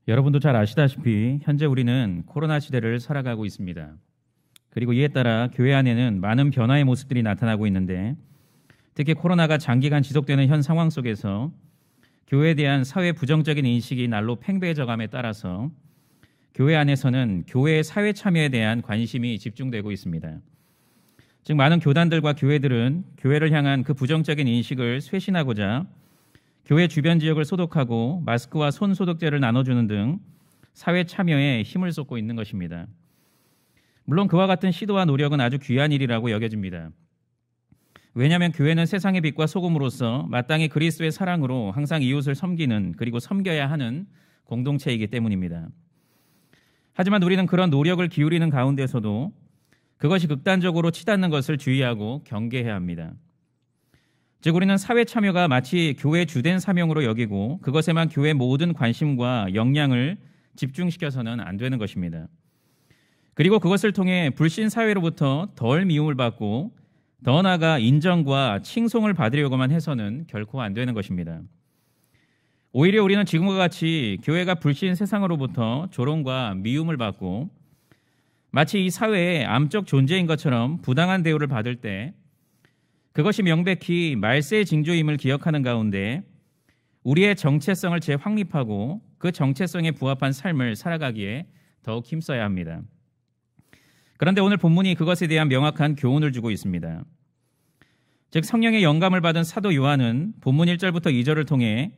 여러분도 잘 아시다시피 현재 우리는 코로나 시대를 살아가고 있습니다. 그리고 이에 따라 교회 안에는 많은 변화의 모습들이 나타나고 있는데, 특히 코로나가 장기간 지속되는 현 상황 속에서 교회에 대한 사회 부정적인 인식이 날로 팽배해져감에 따라서 교회 안에서는 교회의 사회 참여에 대한 관심이 집중되고 있습니다. 즉, 많은 교단들과 교회들은 교회를 향한 그 부정적인 인식을 쇄신하고자 교회 주변 지역을 소독하고 마스크와 손 소독제를 나눠주는 등 사회 참여에 힘을 쏟고 있는 것입니다. 물론 그와 같은 시도와 노력은 아주 귀한 일이라고 여겨집니다. 왜냐하면 교회는 세상의 빛과 소금으로서 마땅히 그리스도의 사랑으로 항상 이웃을 섬기는, 그리고 섬겨야 하는 공동체이기 때문입니다. 하지만 우리는 그런 노력을 기울이는 가운데서도 그것이 극단적으로 치닫는 것을 주의하고 경계해야 합니다. 즉, 우리는 사회 참여가 마치 교회의 주된 사명으로 여기고 그것에만 교회의 모든 관심과 역량을 집중시켜서는 안 되는 것입니다. 그리고 그것을 통해 불신 사회로부터 덜 미움을 받고 더 나아가 인정과 칭송을 받으려고만 해서는 결코 안 되는 것입니다. 오히려 우리는 지금과 같이 교회가 불신 세상으로부터 조롱과 미움을 받고 마치 이 사회의 암적 존재인 것처럼 부당한 대우를 받을 때 그것이 명백히 말세의 징조임을 기억하는 가운데 우리의 정체성을 재확립하고 그 정체성에 부합한 삶을 살아가기에 더욱 힘써야 합니다. 그런데 오늘 본문이 그것에 대한 명확한 교훈을 주고 있습니다. 즉, 성령의 영감을 받은 사도 요한은 본문 1절부터 2절을 통해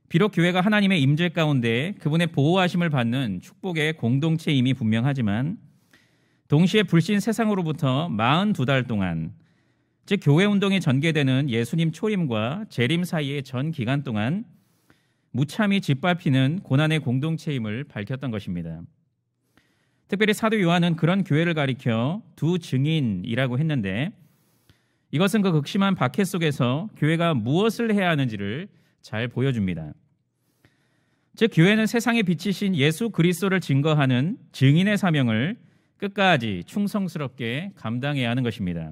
비록 교회가 하나님의 임재 가운데 그분의 보호하심을 받는 축복의 공동체임이 분명하지만 동시에 불신 세상으로부터 42달 동안, 즉 교회 운동이 전개되는 예수님 초림과 재림 사이의 전 기간 동안 무참히 짓밟히는 고난의 공동체임을 밝혔던 것입니다. 특별히 사도 요한은 그런 교회를 가리켜 두 증인이라고 했는데, 이것은 그 극심한 박해 속에서 교회가 무엇을 해야 하는지를 잘 보여줍니다. 즉, 교회는 세상에 비치신 예수 그리스도를 증거하는 증인의 사명을 끝까지 충성스럽게 감당해야 하는 것입니다.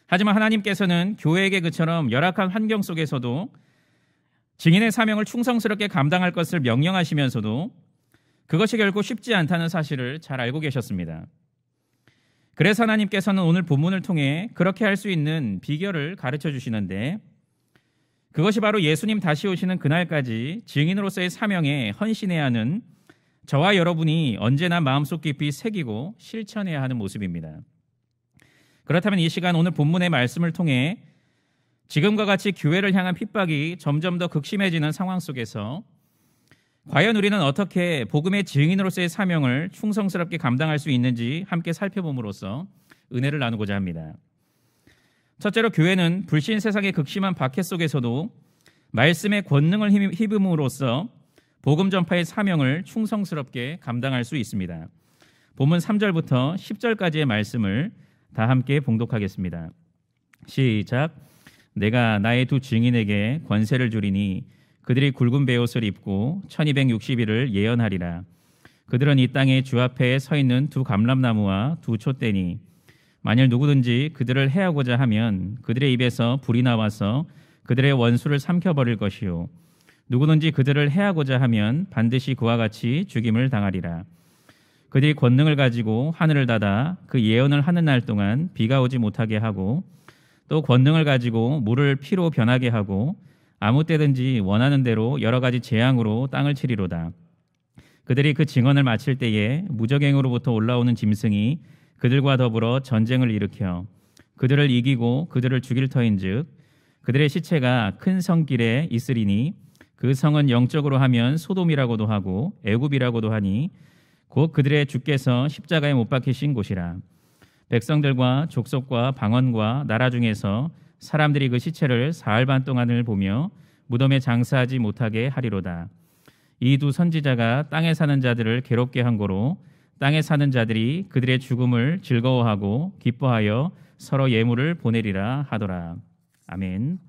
하지만 하나님께서는 교회에게 그처럼 열악한 환경 속에서도 증인의 사명을 충성스럽게 감당할 것을 명령하시면서도 그것이 결코 쉽지 않다는 사실을 잘 알고 계셨습니다. 그래서 하나님께서는 오늘 본문을 통해 그렇게 할 수 있는 비결을 가르쳐 주시는데, 그것이 바로 예수님 다시 오시는 그날까지 증인으로서의 사명에 헌신해야 하는 저와 여러분이 언제나 마음속 깊이 새기고 실천해야 하는 모습입니다. 그렇다면 이 시간 오늘 본문의 말씀을 통해 지금과 같이 교회를 향한 핍박이 점점 더 극심해지는 상황 속에서 과연 우리는 어떻게 복음의 증인으로서의 사명을 충성스럽게 감당할 수 있는지 함께 살펴봄으로써 은혜를 나누고자 합니다. 첫째로, 교회는 불신 세상의 극심한 박해 속에서도 말씀의 권능을 힘입음으로써 복음 전파의 사명을 충성스럽게 감당할 수 있습니다. 본문 3절부터 10절까지의 말씀을 다 함께 봉독하겠습니다. 시작. 내가 나의 두 증인에게 권세를 주리니 그들이 굵은 베옷을 입고 1260일을 예언하리라. 그들은 이 땅의 주 앞에 서 있는 두 감람나무와 두 촛대니 만일 누구든지 그들을 해하고자 하면 그들의 입에서 불이 나와서 그들의 원수를 삼켜버릴 것이요, 누구든지 그들을 해하고자 하면 반드시 그와 같이 죽임을 당하리라. 그들이 권능을 가지고 하늘을 닫아 그 예언을 하는 날 동안 비가 오지 못하게 하고, 또 권능을 가지고 물을 피로 변하게 하고 아무 때든지 원하는 대로 여러 가지 재앙으로 땅을 치리로다. 그들이 그 증언을 마칠 때에 무적행으로부터 올라오는 짐승이 그들과 더불어 전쟁을 일으켜 그들을 이기고 그들을 죽일 터인즉 그들의 시체가 큰 성길에 있으리니 그 성은 영적으로 하면 소돔이라고도 하고 애굽이라고도 하니 곧 그들의 주께서 십자가에 못 박히신 곳이라. 백성들과 족속과 방언과 나라 중에서 사람들이 그 시체를 사흘 반 동안을 보며 무덤에 장사하지 못하게 하리로다. 이 두 선지자가 땅에 사는 자들을 괴롭게 한 고로 땅에 사는 자들이 그들의 죽음을 즐거워하고 기뻐하여 서로 예물을 보내리라 하더라. 아멘.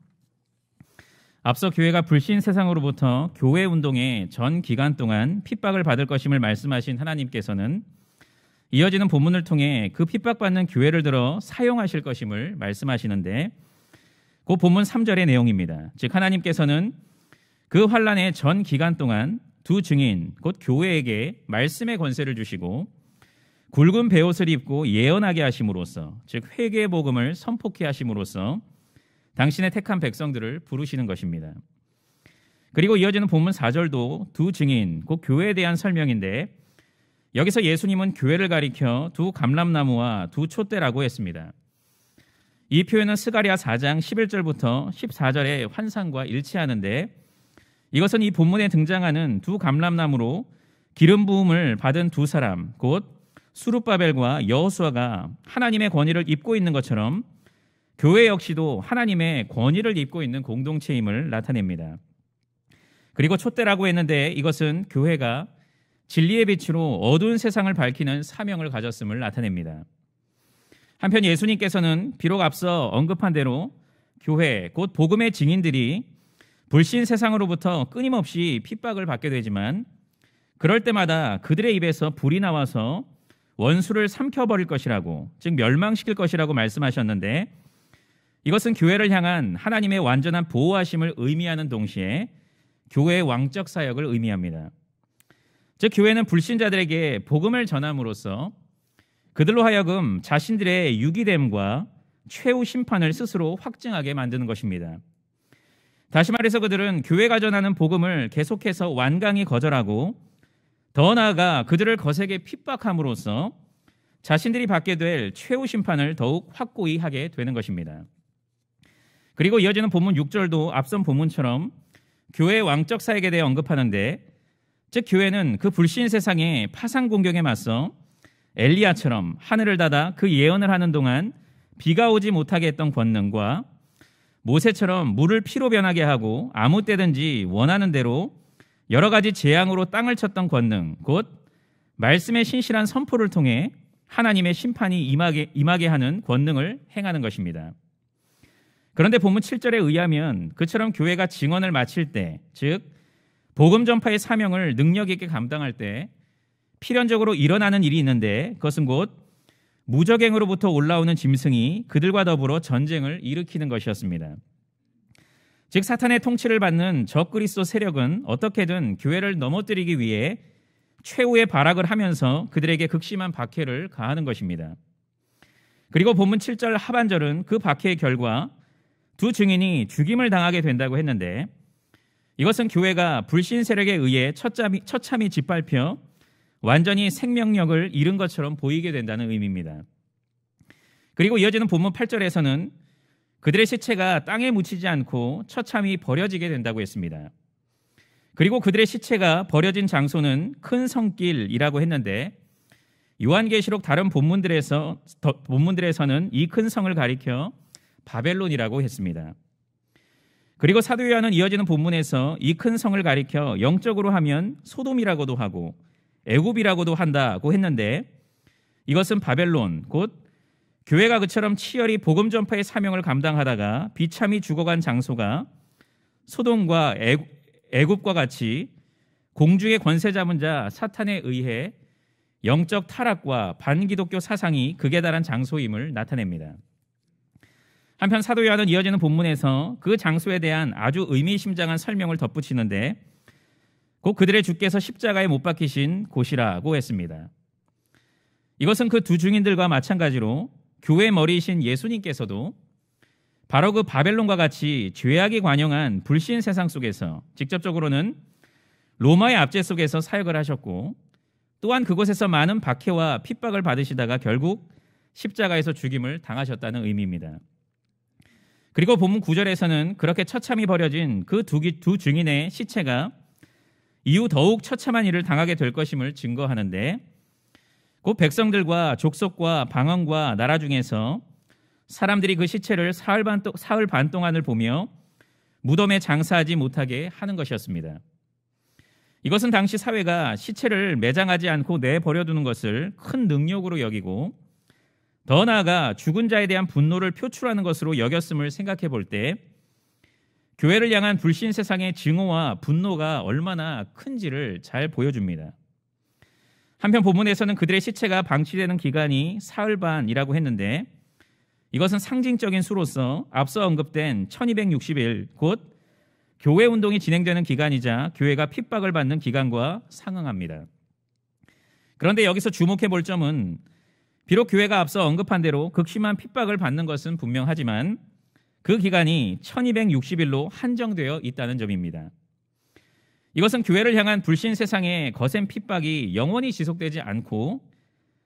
앞서 교회가 불신 세상으로부터 교회 운동의 전 기간 동안 핍박을 받을 것임을 말씀하신 하나님께서는 이어지는 본문을 통해 그 핍박받는 교회를 들어 사용하실 것임을 말씀하시는데, 그 본문 3절의 내용입니다. 즉, 하나님께서는 그 환난의 전 기간 동안 두 증인 곧 교회에게 말씀의 권세를 주시고 굵은 베옷을 입고 예언하게 하심으로써, 즉 회개의 복음을 선포케 하심으로써 당신의 택한 백성들을 부르시는 것입니다. 그리고 이어지는 본문 4절도 두 증인 곧 교회에 대한 설명인데, 여기서 예수님은 교회를 가리켜 두 감람나무와 두 촛대라고 했습니다. 이 표현은 스가랴 4장 11절부터 14절의 환상과 일치하는데, 이것은 이 본문에 등장하는 두 감람나무로 기름 부음을 받은 두 사람, 곧 수룹바벨과 여호수아가 하나님의 권위를 입고 있는 것처럼 교회 역시도 하나님의 권위를 입고 있는 공동체임을 나타냅니다. 그리고 촛대라고 했는데, 이것은 교회가 진리의 빛으로 어두운 세상을 밝히는 사명을 가졌음을 나타냅니다. 한편 예수님께서는 비록 앞서 언급한 대로 교회 곧 복음의 증인들이 불신 세상으로부터 끊임없이 핍박을 받게 되지만, 그럴 때마다 그들의 입에서 불이 나와서 원수를 삼켜버릴 것이라고, 즉 멸망시킬 것이라고 말씀하셨는데, 이것은 교회를 향한 하나님의 완전한 보호하심을 의미하는 동시에 교회의 왕적 사역을 의미합니다. 즉 교회는 불신자들에게 복음을 전함으로써 그들로 하여금 자신들의 유기됨과 최후 심판을 스스로 확증하게 만드는 것입니다. 다시 말해서 그들은 교회가 전하는 복음을 계속해서 완강히 거절하고, 더 나아가 그들을 거세게 핍박함으로써 자신들이 받게 될 최후 심판을 더욱 확고히 하게 되는 것입니다. 그리고 이어지는 본문 6절도 앞선 본문처럼 교회의 왕적 사역에 대해 언급하는데, 즉 교회는 그 불신 세상의 파상 공격에 맞서 엘리야처럼 하늘을 닫아 그 예언을 하는 동안 비가 오지 못하게 했던 권능과 모세처럼 물을 피로 변하게 하고 아무 때든지 원하는 대로 여러 가지 재앙으로 땅을 쳤던 권능, 곧 말씀의 신실한 선포를 통해 하나님의 심판이 임하게 하는 권능을 행하는 것입니다. 그런데 본문 7절에 의하면 그처럼 교회가 증언을 마칠 때, 즉 복음 전파의 사명을 능력 있게 감당할 때 필연적으로 일어나는 일이 있는데, 그것은 곧 무적행으로부터 올라오는 짐승이 그들과 더불어 전쟁을 일으키는 것이었습니다. 즉 사탄의 통치를 받는 적그리스도 세력은 어떻게든 교회를 넘어뜨리기 위해 최후의 발악을 하면서 그들에게 극심한 박해를 가하는 것입니다. 그리고 본문 7절 하반절은 그 박해의 결과 두 증인이 죽임을 당하게 된다고 했는데, 이것은 교회가 불신 세력에 의해 처참히 짓밟혀 완전히 생명력을 잃은 것처럼 보이게 된다는 의미입니다. 그리고 이어지는 본문 8절에서는 그들의 시체가 땅에 묻히지 않고 처참히 버려지게 된다고 했습니다. 그리고 그들의 시체가 버려진 장소는 큰 성길이라고 했는데, 요한계시록 다른 본문들에서는 이 큰 성을 가리켜 바벨론이라고 했습니다. 그리고 사도 요한은 이어지는 본문에서 이 큰 성을 가리켜 영적으로 하면 소돔이라고도 하고 애굽이라고도 한다고 했는데, 이것은 바벨론, 곧 교회가 그처럼 치열히 복음 전파의 사명을 감당하다가 비참히 죽어간 장소가 소돔과 애굽과 같이 공중의 권세 잡은 자 사탄에 의해 영적 타락과 반기독교 사상이 극에 달한 장소임을 나타냅니다. 한편 사도 요한은 이어지는 본문에서 그 장소에 대한 아주 의미심장한 설명을 덧붙이는데, 곧 그들의 주께서 십자가에 못 박히신 곳이라고 했습니다. 이것은 그 두 증인들과 마찬가지로 교회 머리이신 예수님께서도 바로 그 바벨론과 같이 죄악이 관영한 불신 세상 속에서 직접적으로는 로마의 압제 속에서 사역을 하셨고, 또한 그곳에서 많은 박해와 핍박을 받으시다가 결국 십자가에서 죽임을 당하셨다는 의미입니다. 그리고 본문 9절에서는 그렇게 처참히 버려진 그 두 증인의 시체가 이후 더욱 처참한 일을 당하게 될 것임을 증거하는데, 곧 백성들과 족속과 방언과 나라 중에서 사람들이 그 시체를 사흘 반 동안을 보며 무덤에 장사하지 못하게 하는 것이었습니다. 이것은 당시 사회가 시체를 매장하지 않고 내버려두는 것을 큰 능력으로 여기고, 더 나아가 죽은 자에 대한 분노를 표출하는 것으로 여겼음을 생각해 볼 때 교회를 향한 불신 세상의 증오와 분노가 얼마나 큰지를 잘 보여줍니다. 한편 본문에서는 그들의 시체가 방치되는 기간이 사흘 반이라고 했는데, 이것은 상징적인 수로서 앞서 언급된 1260일, 곧 교회 운동이 진행되는 기간이자 교회가 핍박을 받는 기간과 상응합니다. 그런데 여기서 주목해 볼 점은 비록 교회가 앞서 언급한 대로 극심한 핍박을 받는 것은 분명하지만 그 기간이 1260일로 한정되어 있다는 점입니다. 이것은 교회를 향한 불신 세상의 거센 핍박이 영원히 지속되지 않고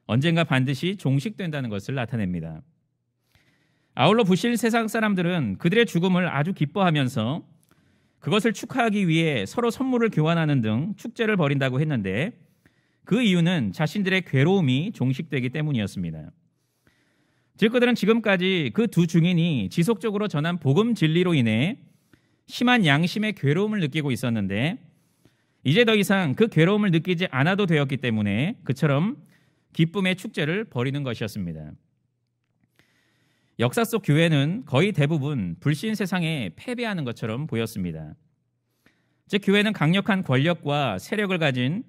언젠가 반드시 종식된다는 것을 나타냅니다. 아울러 불신 세상 사람들은 그들의 죽음을 아주 기뻐하면서 그것을 축하하기 위해 서로 선물을 교환하는 등 축제를 벌인다고 했는데 그 이유는 자신들의 괴로움이 종식되기 때문이었습니다. 즉 그들은 지금까지 그 두 증인이 지속적으로 전한 복음 진리로 인해 심한 양심의 괴로움을 느끼고 있었는데 이제 더 이상 그 괴로움을 느끼지 않아도 되었기 때문에 그처럼 기쁨의 축제를 벌이는 것이었습니다. 역사 속 교회는 거의 대부분 불신 세상에 패배하는 것처럼 보였습니다. 즉 교회는 강력한 권력과 세력을 가진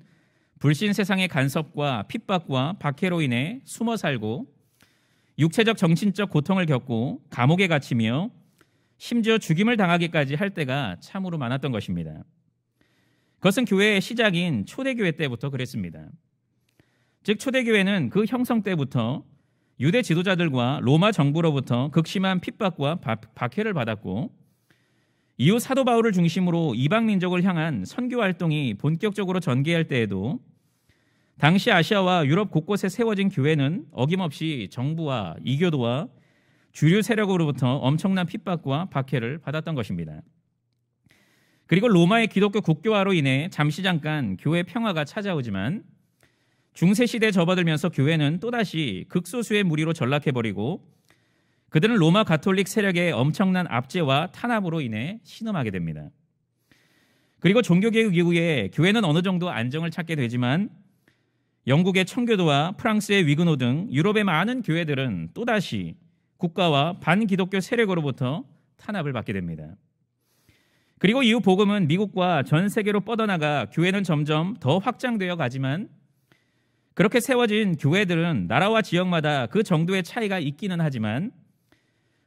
불신 세상의 간섭과 핍박과 박해로 인해 숨어 살고 육체적 정신적 고통을 겪고 감옥에 갇히며 심지어 죽임을 당하기까지 할 때가 참으로 많았던 것입니다. 그것은 교회의 시작인 초대교회 때부터 그랬습니다. 즉 초대교회는 그 형성 때부터 유대 지도자들과 로마 정부로부터 극심한 핍박과 박해를 받았고 이후 사도 바울을 중심으로 이방 민족을 향한 선교 활동이 본격적으로 전개할 때에도 당시 아시아와 유럽 곳곳에 세워진 교회는 어김없이 정부와 이교도와 주류 세력으로부터 엄청난 핍박과 박해를 받았던 것입니다. 그리고 로마의 기독교 국교화로 인해 잠시 잠깐 교회 평화가 찾아오지만 중세시대에 접어들면서 교회는 또다시 극소수의 무리로 전락해버리고 그들은 로마 가톨릭 세력의 엄청난 압제와 탄압으로 인해 신음하게 됩니다. 그리고 종교개혁 이후에 교회는 어느 정도 안정을 찾게 되지만 영국의 청교도와 프랑스의 위그노 등 유럽의 많은 교회들은 또다시 국가와 반기독교 세력으로부터 탄압을 받게 됩니다. 그리고 이후 복음은 미국과 전 세계로 뻗어나가 교회는 점점 더 확장되어 가지만 그렇게 세워진 교회들은 나라와 지역마다 그 정도의 차이가 있기는 하지만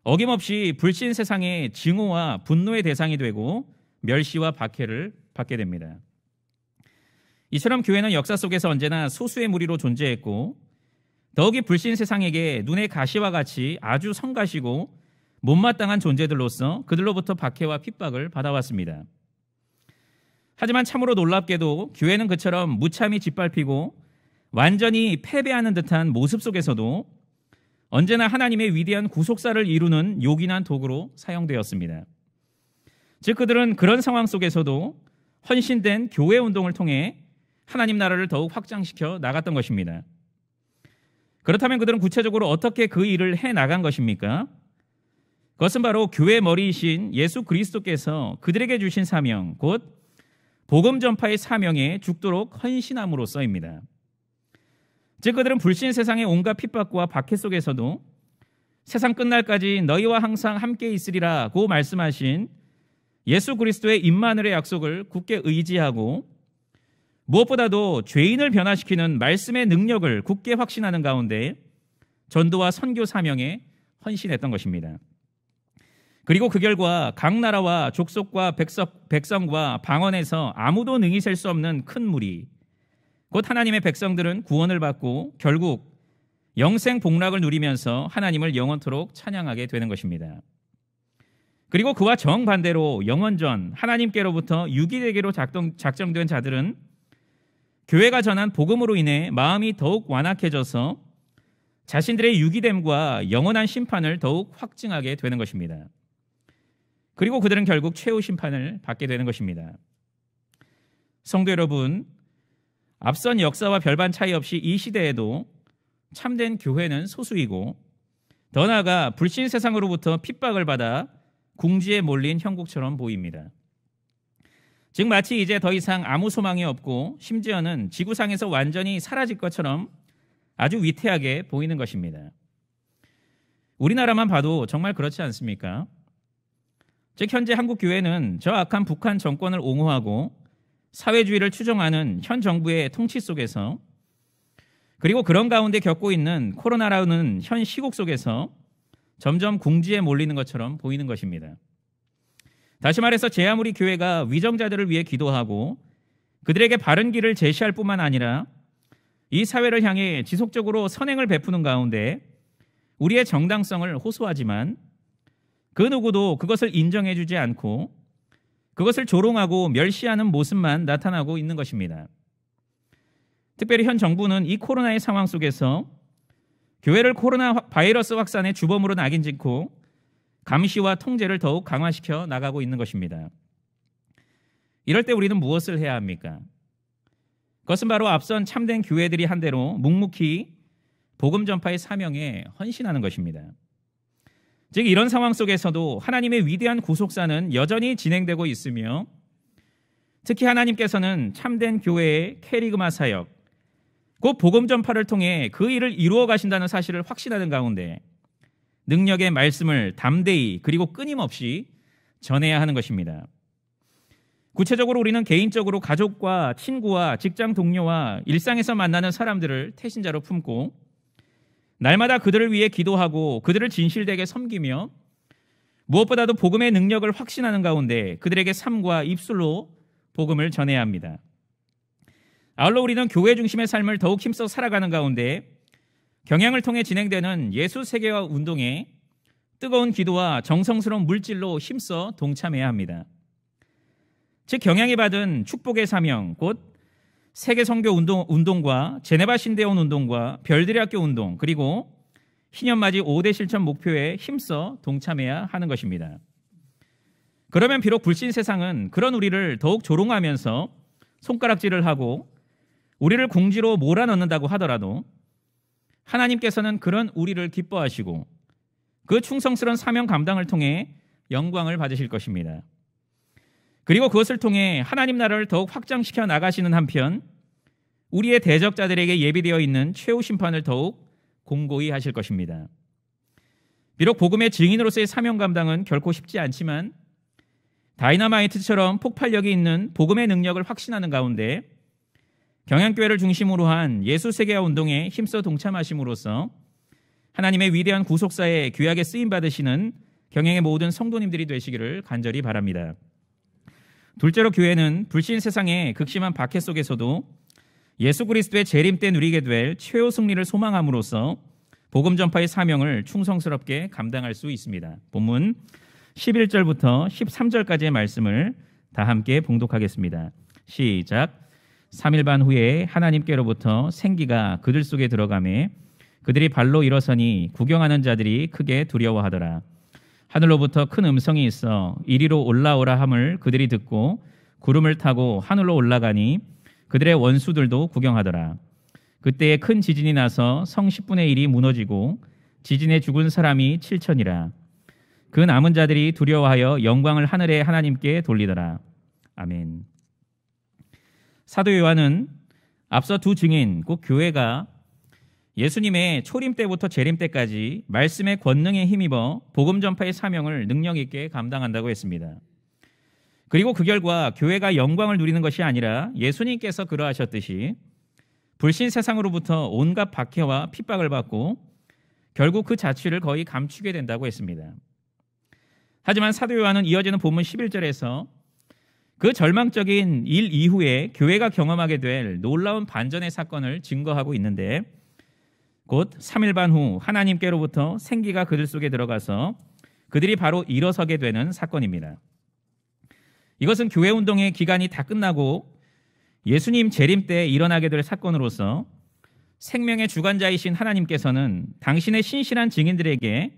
어김없이 불신 세상의 증오와 분노의 대상이 되고 멸시와 박해를 받게 됩니다. 이처럼 교회는 역사 속에서 언제나 소수의 무리로 존재했고 더욱이 불신 세상에게 눈의 가시와 같이 아주 성가시고 못마땅한 존재들로서 그들로부터 박해와 핍박을 받아왔습니다. 하지만 참으로 놀랍게도 교회는 그처럼 무참히 짓밟히고 완전히 패배하는 듯한 모습 속에서도 언제나 하나님의 위대한 구속사를 이루는 요긴한 도구로 사용되었습니다. 즉 그들은 그런 상황 속에서도 헌신된 교회 운동을 통해 하나님 나라를 더욱 확장시켜 나갔던 것입니다. 그렇다면 그들은 구체적으로 어떻게 그 일을 해나간 것입니까? 그것은 바로 교회 머리이신 예수 그리스도께서 그들에게 주신 사명, 곧 복음 전파의 사명에 죽도록 헌신함으로써입니다. 즉 그들은 불신 세상의 온갖 핍박과 박해 속에서도 세상 끝날까지 너희와 항상 함께 있으리라고 말씀하신 예수 그리스도의 임마누엘의 약속을 굳게 의지하고 무엇보다도 죄인을 변화시키는 말씀의 능력을 굳게 확신하는 가운데 전도와 선교 사명에 헌신했던 것입니다. 그리고 그 결과 각 나라와 족속과 백성과 방언에서 아무도 능히 셀 수 없는 큰 무리, 곧 하나님의 백성들은 구원을 받고 결국 영생 복락을 누리면서 하나님을 영원토록 찬양하게 되는 것입니다. 그리고 그와 정반대로 영원전 하나님께로부터 유기되기로 작정된 자들은 교회가 전한 복음으로 인해 마음이 더욱 완악해져서 자신들의 유기됨과 영원한 심판을 더욱 확증하게 되는 것입니다. 그리고 그들은 결국 최후 심판을 받게 되는 것입니다. 성도 여러분, 앞선 역사와 별반 차이 없이 이 시대에도 참된 교회는 소수이고 더 나아가 불신 세상으로부터 핍박을 받아 궁지에 몰린 형국처럼 보입니다. 즉 마치 이제 더 이상 아무 소망이 없고 심지어는 지구상에서 완전히 사라질 것처럼 아주 위태하게 보이는 것입니다. 우리나라만 봐도 정말 그렇지 않습니까? 즉 현재 한국 교회는 저 악한 북한 정권을 옹호하고 사회주의를 추종하는 현 정부의 통치 속에서 그리고 그런 가운데 겪고 있는 코로나라는 현 시국 속에서 점점 궁지에 몰리는 것처럼 보이는 것입니다. 다시 말해서 제 아무리 교회가 위정자들을 위해 기도하고 그들에게 바른 길을 제시할 뿐만 아니라 이 사회를 향해 지속적으로 선행을 베푸는 가운데 우리의 정당성을 호소하지만 그 누구도 그것을 인정해주지 않고 그것을 조롱하고 멸시하는 모습만 나타나고 있는 것입니다. 특별히 현 정부는 이 코로나의 상황 속에서 교회를 코로나 바이러스 확산의 주범으로 낙인 찍고 감시와 통제를 더욱 강화시켜 나가고 있는 것입니다. 이럴 때 우리는 무엇을 해야 합니까? 그것은 바로 앞선 참된 교회들이 한 대로 묵묵히 복음 전파의 사명에 헌신하는 것입니다. 즉 이런 상황 속에서도 하나님의 위대한 구속사는 여전히 진행되고 있으며 특히 하나님께서는 참된 교회의 캐리그마 사역, 곧 복음 전파를 통해 그 일을 이루어 가신다는 사실을 확신하는 가운데 능력의 말씀을 담대히 그리고 끊임없이 전해야 하는 것입니다. 구체적으로 우리는 개인적으로 가족과 친구와 직장 동료와 일상에서 만나는 사람들을 태신자로 품고 날마다 그들을 위해 기도하고 그들을 진실되게 섬기며 무엇보다도 복음의 능력을 확신하는 가운데 그들에게 삶과 입술로 복음을 전해야 합니다. 아울러 우리는 교회 중심의 삶을 더욱 힘써 살아가는 가운데 경향을 통해 진행되는 예수 세계화 운동에 뜨거운 기도와 정성스러운 물질로 힘써 동참해야 합니다. 즉 경향이 받은 축복의 사명, 곧 세계 선교 운동과 제네바 신대원 운동과 별들의 학교 운동, 그리고 희년맞이 5대 실천 목표에 힘써 동참해야 하는 것입니다. 그러면 비록 불신 세상은 그런 우리를 더욱 조롱하면서 손가락질을 하고 우리를 궁지로 몰아넣는다고 하더라도 하나님께서는 그런 우리를 기뻐하시고 그 충성스러운 사명 감당을 통해 영광을 받으실 것입니다. 그리고 그것을 통해 하나님 나라를 더욱 확장시켜 나가시는 한편 우리의 대적자들에게 예비되어 있는 최후 심판을 더욱 공고히 하실 것입니다. 비록 복음의 증인으로서의 사명 감당은 결코 쉽지 않지만 다이너마이트처럼 폭발력이 있는 복음의 능력을 확신하는 가운데 경향교회를 중심으로 한 예수 세계화 운동에 힘써 동참하심으로써 하나님의 위대한 구속사에 귀하게 쓰임 받으시는 경향의 모든 성도님들이 되시기를 간절히 바랍니다. 둘째로 교회는 불신 세상의 극심한 박해 속에서도 예수 그리스도의 재림 때 누리게 될 최후 승리를 소망함으로써 복음 전파의 사명을 충성스럽게 감당할 수 있습니다. 본문 11절부터 13절까지의 말씀을 다 함께 봉독하겠습니다. 시작. 3일 반 후에 하나님께로부터 생기가 그들 속에 들어가매 그들이 발로 일어서니 구경하는 자들이 크게 두려워하더라. 하늘로부터 큰 음성이 있어 이리로 올라오라 함을 그들이 듣고 구름을 타고 하늘로 올라가니 그들의 원수들도 구경하더라. 그때에 큰 지진이 나서 성 10분의 1이 무너지고 지진에 죽은 사람이 7천이라. 그 남은 자들이 두려워하여 영광을 하늘의 하나님께 돌리더라. 아멘. 사도 요한은 앞서 두 증인, 꼭 교회가 예수님의 초림 때부터 재림 때까지 말씀의 권능에 힘입어 복음 전파의 사명을 능력 있게 감당한다고 했습니다. 그리고 그 결과 교회가 영광을 누리는 것이 아니라 예수님께서 그러하셨듯이 불신 세상으로부터 온갖 박해와 핍박을 받고 결국 그 자취를 거의 감추게 된다고 했습니다. 하지만 사도 요한은 이어지는 본문 11절에서 그 절망적인 일 이후에 교회가 경험하게 될 놀라운 반전의 사건을 증거하고 있는데 곧 3일 반 후 하나님께로부터 생기가 그들 속에 들어가서 그들이 바로 일어서게 되는 사건입니다. 이것은 교회 운동의 기간이 다 끝나고 예수님 재림 때 일어나게 될 사건으로서 생명의 주관자이신 하나님께서는 당신의 신실한 증인들에게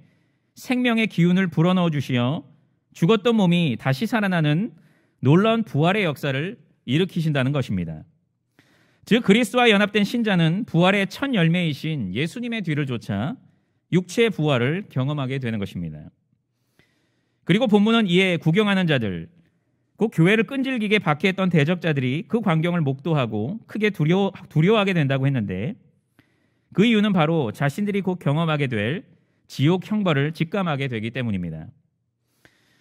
생명의 기운을 불어넣어 주시어 죽었던 몸이 다시 살아나는 놀라운 부활의 역사를 일으키신다는 것입니다. 즉 그리스도와 연합된 신자는 부활의 첫 열매이신 예수님의 뒤를 쫓아 육체의 부활을 경험하게 되는 것입니다. 그리고 본문은 이에 구경하는 자들, 곧 교회를 끈질기게 박해했던 대적자들이 그 광경을 목도하고 크게 두려워하게 된다고 했는데 그 이유는 바로 자신들이 곧 경험하게 될 지옥 형벌을 직감하게 되기 때문입니다.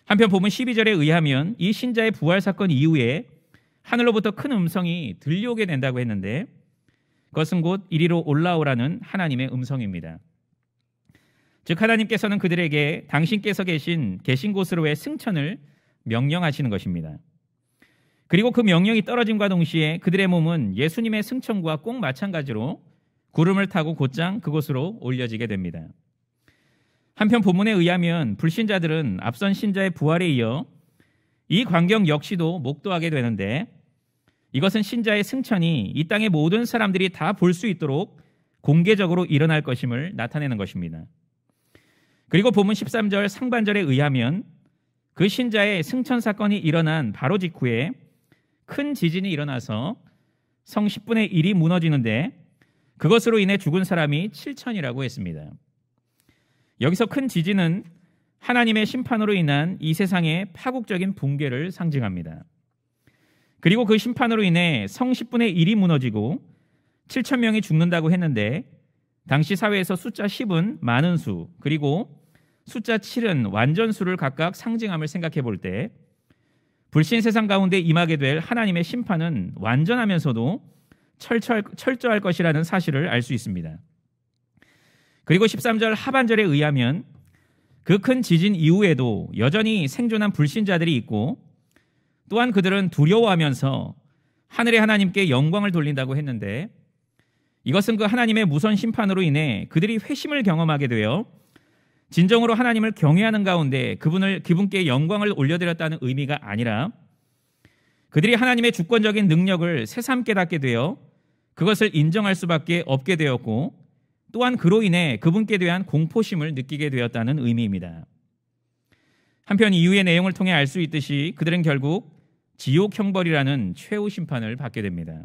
한편 본문 12절에 의하면 이 신자의 부활 사건 이후에 하늘로부터 큰 음성이 들려오게 된다고 했는데 그것은 곧 이리로 올라오라는 하나님의 음성입니다. 즉 하나님께서는 그들에게 당신께서 계신 곳으로의 승천을 명령하시는 것입니다. 그리고 그 명령이 떨어짐과 동시에 그들의 몸은 예수님의 승천과 꼭 마찬가지로 구름을 타고 곧장 그곳으로 올려지게 됩니다. 한편 본문에 의하면 불신자들은 앞선 신자의 부활에 이어 이 광경 역시도 목도하게 되는데, 이것은 신자의 승천이 이 땅의 모든 사람들이 다 볼 수 있도록 공개적으로 일어날 것임을 나타내는 것입니다. 그리고 본문 13절 상반절에 의하면 그 신자의 승천 사건이 일어난 바로 직후에 큰 지진이 일어나서 성 10분의 1이 무너지는데, 그것으로 인해 죽은 사람이 7천이라고 했습니다. 여기서 큰 지진은 하나님의 심판으로 인한 이 세상의 파국적인 붕괴를 상징합니다. 그리고 그 심판으로 인해 성 10분의 1이 무너지고 7천 명이 죽는다고 했는데, 당시 사회에서 숫자 10은 많은 수, 그리고 숫자 7은 완전수를 각각 상징함을 생각해 볼 때 불신 세상 가운데 임하게 될 하나님의 심판은 완전하면서도 철저할 것이라는 사실을 알 수 있습니다. 그리고 13절 하반절에 의하면 그 큰 지진 이후에도 여전히 생존한 불신자들이 있고, 또한 그들은 두려워하면서 하늘의 하나님께 영광을 돌린다고 했는데, 이것은 그 하나님의 무선 심판으로 인해 그들이 회심을 경험하게 되어 진정으로 하나님을 경외하는 가운데 그분께 영광을 올려드렸다는 의미가 아니라, 그들이 하나님의 주권적인 능력을 새삼 깨닫게 되어 그것을 인정할 수밖에 없게 되었고, 또한 그로 인해 그분께 대한 공포심을 느끼게 되었다는 의미입니다. 한편 이후의 내용을 통해 알 수 있듯이 그들은 결국 지옥 형벌이라는 최후 심판을 받게 됩니다.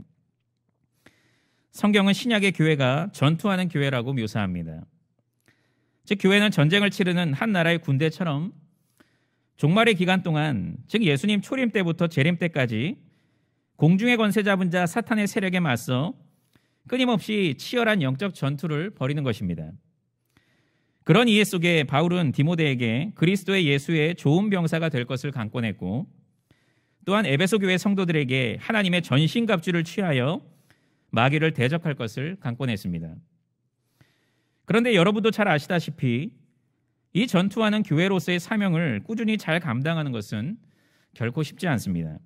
성경은 신약의 교회가 전투하는 교회라고 묘사합니다. 즉 교회는 전쟁을 치르는 한 나라의 군대처럼 종말의 기간 동안, 즉 예수님 초림 때부터 재림 때까지 공중의 권세 잡은 자 사탄의 세력에 맞서 끊임없이 치열한 영적 전투를 벌이는 것입니다. 그런 이해 속에 바울은 디모데에게 그리스도의 예수의 좋은 병사가 될 것을 강권했고, 또한 에베소 교회 성도들에게 하나님의 전신갑주를 취하여 마귀를 대적할 것을 강권했습니다. 그런데 여러분도 잘 아시다시피 이 전투하는 교회로서의 사명을 꾸준히 잘 감당하는 것은 결코 쉽지 않습니다.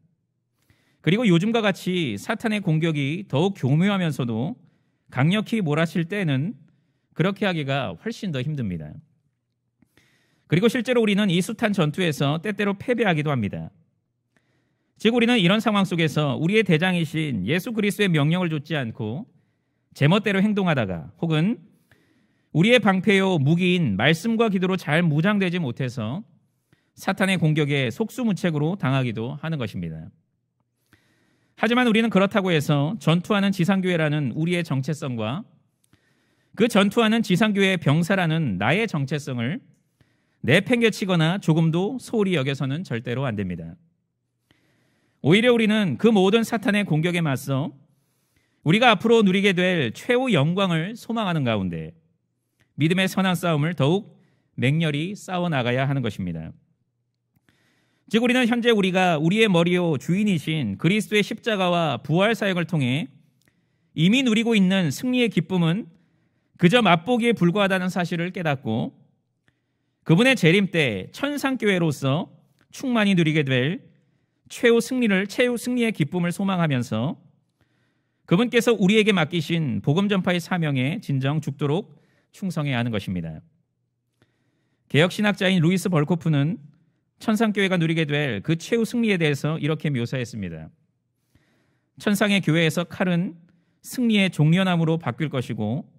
그리고 요즘과 같이 사탄의 공격이 더욱 교묘하면서도 강력히 몰아칠 때에는 그렇게 하기가 훨씬 더 힘듭니다. 그리고 실제로 우리는 이 숱한 전투에서 때때로 패배하기도 합니다. 즉 우리는 이런 상황 속에서 우리의 대장이신 예수 그리스도의 명령을 좇지 않고 제멋대로 행동하다가, 혹은 우리의 방패요 무기인 말씀과 기도로 잘 무장되지 못해서 사탄의 공격에 속수무책으로 당하기도 하는 것입니다. 하지만 우리는 그렇다고 해서 전투하는 지상교회라는 우리의 정체성과 그 전투하는 지상교회의 병사라는 나의 정체성을 내팽개치거나 조금도 소홀히 여겨서는 절대로 안 됩니다. 오히려 우리는 그 모든 사탄의 공격에 맞서 우리가 앞으로 누리게 될 최후 영광을 소망하는 가운데 믿음의 선한 싸움을 더욱 맹렬히 싸워나가야 하는 것입니다. 즉 우리는 현재 우리가 우리의 머리요 주인이신 그리스도의 십자가와 부활 사역을 통해 이미 누리고 있는 승리의 기쁨은 그저 맛보기에 불과하다는 사실을 깨닫고, 그분의 재림 때 천상교회로서 충만히 누리게 될 최후 승리의 기쁨을 소망하면서 그분께서 우리에게 맡기신 복음 전파의 사명에 진정 죽도록 충성해야 하는 것입니다. 개혁신학자인 루이스 벌코프는 천상교회가 누리게 될 그 최후 승리에 대해서 이렇게 묘사했습니다. 천상의 교회에서 칼은 승리의 종려나무로 바뀔 것이고,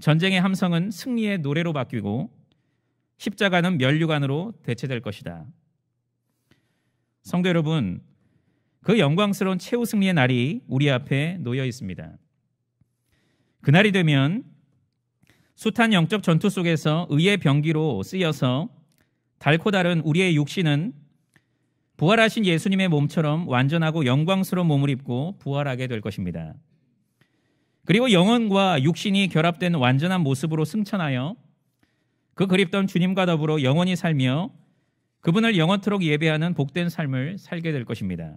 전쟁의 함성은 승리의 노래로 바뀌고, 십자가는 면류관으로 대체될 것이다. 성도 여러분, 그 영광스러운 최후 승리의 날이 우리 앞에 놓여 있습니다. 그날이 되면 숱한 영적 전투 속에서 의의 병기로 쓰여서 닳고 다른 우리의 육신은 부활하신 예수님의 몸처럼 완전하고 영광스러운 몸을 입고 부활하게 될 것입니다. 그리고 영혼과 육신이 결합된 완전한 모습으로 승천하여 그 그립던 주님과 더불어 영원히 살며 그분을 영원토록 예배하는 복된 삶을 살게 될 것입니다.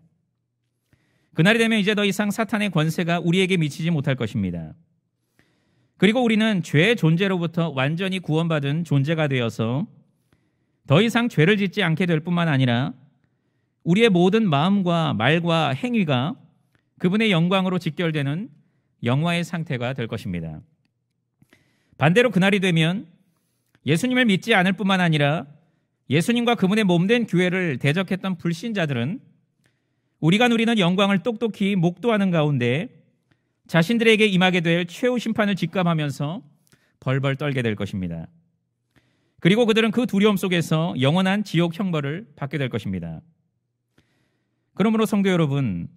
그날이 되면 이제 더 이상 사탄의 권세가 우리에게 미치지 못할 것입니다. 그리고 우리는 죄의 존재로부터 완전히 구원받은 존재가 되어서 더 이상 죄를 짓지 않게 될 뿐만 아니라 우리의 모든 마음과 말과 행위가 그분의 영광으로 직결되는 영화의 상태가 될 것입니다. 반대로 그날이 되면 예수님을 믿지 않을 뿐만 아니라 예수님과 그분의 몸된 교회를 대적했던 불신자들은 우리가 누리는 영광을 똑똑히 목도하는 가운데 자신들에게 임하게 될 최후 심판을 직감하면서 벌벌 떨게 될 것입니다. 그리고 그들은 그 두려움 속에서 영원한 지옥 형벌을 받게 될 것입니다. 그러므로 성도 여러분,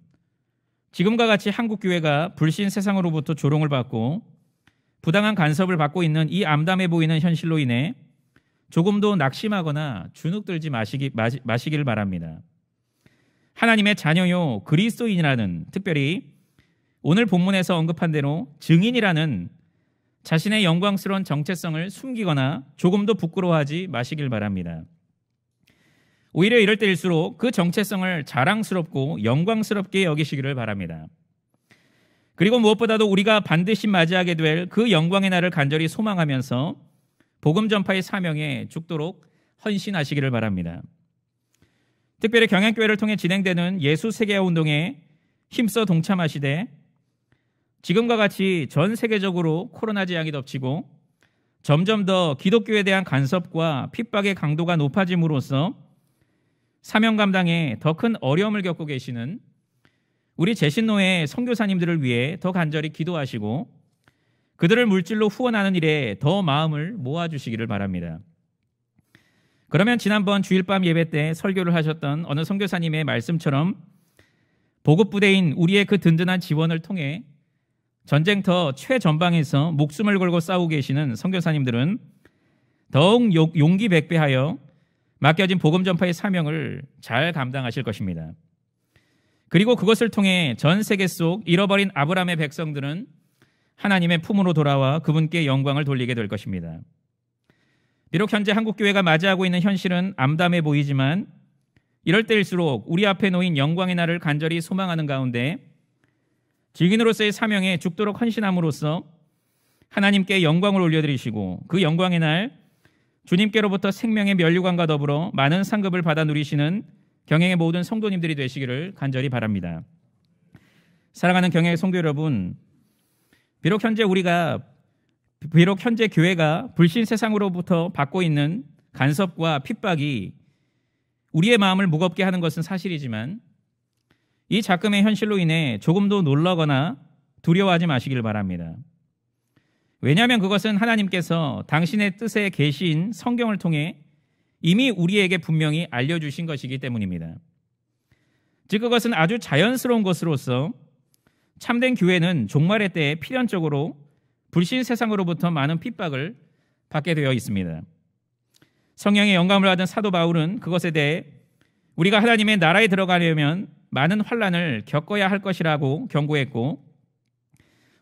지금과 같이 한국교회가 불신 세상으로부터 조롱을 받고 부당한 간섭을 받고 있는 이 암담해 보이는 현실로 인해 조금도 낙심하거나 주눅들지 마시기를 바랍니다. 하나님의 자녀요 그리스도인이라는, 특별히 오늘 본문에서 언급한 대로 증인이라는 자신의 영광스러운 정체성을 숨기거나 조금도 부끄러워하지 마시길 바랍니다. 오히려 이럴 때일수록 그 정체성을 자랑스럽고 영광스럽게 여기시기를 바랍니다. 그리고 무엇보다도 우리가 반드시 맞이하게 될 그 영광의 날을 간절히 소망하면서 복음 전파의 사명에 죽도록 헌신하시기를 바랍니다. 특별히 경향교회를 통해 진행되는 예수 세계화 운동에 힘써 동참하시되 지금과 같이 전 세계적으로 코로나 재앙이 덮치고 점점 더 기독교에 대한 간섭과 핍박의 강도가 높아짐으로써 사명 감당에 더 큰 어려움을 겪고 계시는 우리 재신노회 선교사님들을 위해 더 간절히 기도하시고 그들을 물질로 후원하는 일에 더 마음을 모아주시기를 바랍니다. 그러면 지난번 주일밤 예배 때 설교를 하셨던 어느 선교사님의 말씀처럼 보급부대인 우리의 그 든든한 지원을 통해 전쟁터 최전방에서 목숨을 걸고 싸우고 계시는 선교사님들은 더욱 용기 백배하여 맡겨진 복음 전파의 사명을 잘 감당하실 것입니다. 그리고 그것을 통해 전 세계 속 잃어버린 아브라함의 백성들은 하나님의 품으로 돌아와 그분께 영광을 돌리게 될 것입니다. 비록 현재 한국교회가 맞이하고 있는 현실은 암담해 보이지만 이럴 때일수록 우리 앞에 놓인 영광의 날을 간절히 소망하는 가운데 증인으로서의 사명에 죽도록 헌신함으로써 하나님께 영광을 올려드리시고 그 영광의 날 주님께로부터 생명의 면류관과 더불어 많은 상급을 받아 누리시는 경행의 모든 성도님들이 되시기를 간절히 바랍니다. 사랑하는 경행의 성도 여러분, 비록 현재 교회가 불신 세상으로부터 받고 있는 간섭과 핍박이 우리의 마음을 무겁게 하는 것은 사실이지만 이 작금의 현실로 인해 조금도 놀라거나 두려워하지 마시길 바랍니다. 왜냐하면 그것은 하나님께서 당신의 뜻의 계시인 성경을 통해 이미 우리에게 분명히 알려주신 것이기 때문입니다. 즉 그것은 아주 자연스러운 것으로서 참된 교회는 종말의 때에 필연적으로 불신 세상으로부터 많은 핍박을 받게 되어 있습니다. 성령의 영감을 받은 사도 바울은 그것에 대해 우리가 하나님의 나라에 들어가려면 많은 환난을 겪어야 할 것이라고 경고했고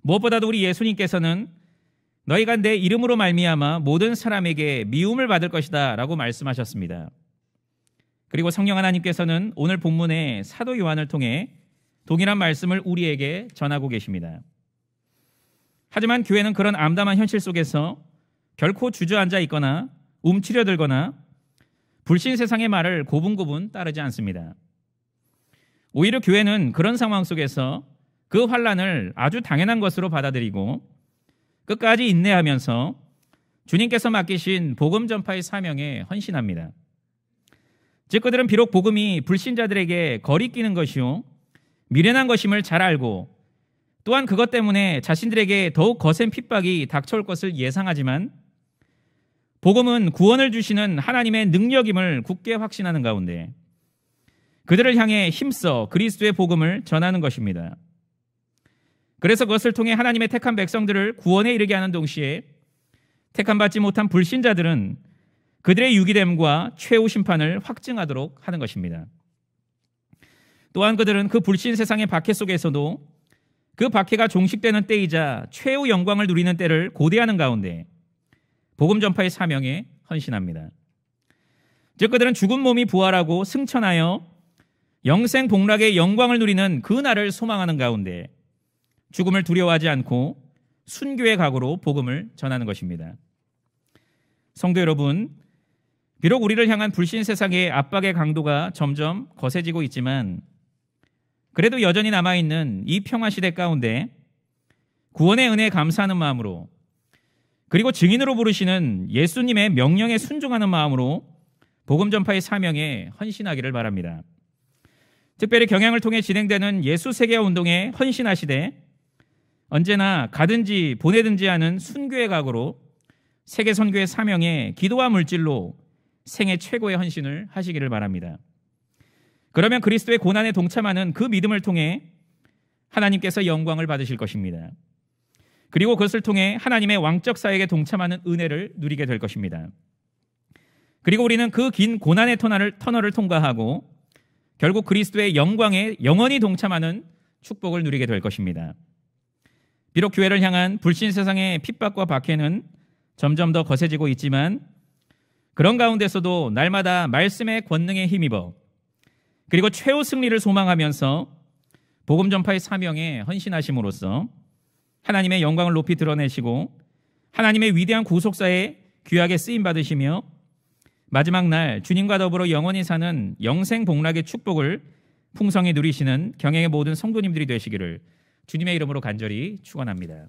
무엇보다도 우리 예수님께서는 너희가 내 이름으로 말미암아 모든 사람에게 미움을 받을 것이다 라고 말씀하셨습니다. 그리고 성령 하나님께서는 오늘 본문의 사도 요한을 통해 동일한 말씀을 우리에게 전하고 계십니다. 하지만 교회는 그런 암담한 현실 속에서 결코 주저앉아 있거나 움츠려들거나 불신 세상의 말을 고분고분 따르지 않습니다. 오히려 교회는 그런 상황 속에서 그 환난을 아주 당연한 것으로 받아들이고 끝까지 인내하면서 주님께서 맡기신 복음 전파의 사명에 헌신합니다. 즉 그들은 비록 복음이 불신자들에게 거리끼는 것이요 미련한 것임을 잘 알고 또한 그것 때문에 자신들에게 더욱 거센 핍박이 닥쳐올 것을 예상하지만 복음은 구원을 주시는 하나님의 능력임을 굳게 확신하는 가운데 그들을 향해 힘써 그리스도의 복음을 전하는 것입니다. 그래서 그것을 통해 하나님의 택한 백성들을 구원에 이르게 하는 동시에 택함받지 못한 불신자들은 그들의 유기됨과 최후 심판을 확증하도록 하는 것입니다. 또한 그들은 그 불신 세상의 박해 속에서도 그 박해가 종식되는 때이자 최후 영광을 누리는 때를 고대하는 가운데 복음 전파의 사명에 헌신합니다. 즉 그들은 죽은 몸이 부활하고 승천하여 영생 복락의 영광을 누리는 그 날을 소망하는 가운데 죽음을 두려워하지 않고 순교의 각오로 복음을 전하는 것입니다. 성도 여러분, 비록 우리를 향한 불신 세상의 압박의 강도가 점점 거세지고 있지만 그래도 여전히 남아있는 이 평화시대 가운데 구원의 은혜에 감사하는 마음으로 그리고 증인으로 부르시는 예수님의 명령에 순종하는 마음으로 복음 전파의 사명에 헌신하기를 바랍니다. 특별히 경향을 통해 진행되는 예수 세계화 운동에 헌신하시되 언제나 가든지 보내든지 하는 순교의 각오로 세계 선교의 사명에 기도와 물질로 생애 최고의 헌신을 하시기를 바랍니다. 그러면 그리스도의 고난에 동참하는 그 믿음을 통해 하나님께서 영광을 받으실 것입니다. 그리고 그것을 통해 하나님의 왕적 사역에 동참하는 은혜를 누리게 될 것입니다. 그리고 우리는 그 긴 고난의 터널을 통과하고 결국 그리스도의 영광에 영원히 동참하는 축복을 누리게 될 것입니다. 비록 교회를 향한 불신 세상의 핍박과 박해는 점점 더 거세지고 있지만 그런 가운데서도 날마다 말씀의 권능에 힘입어 그리고 최후 승리를 소망하면서 복음 전파의 사명에 헌신하심으로써 하나님의 영광을 높이 드러내시고 하나님의 위대한 구속사에 귀하게 쓰임 받으시며 마지막 날 주님과 더불어 영원히 사는 영생 복락의 축복을 풍성히 누리시는 경영의 모든 성도님들이 되시기를 주님의 이름으로 간절히 축원합니다.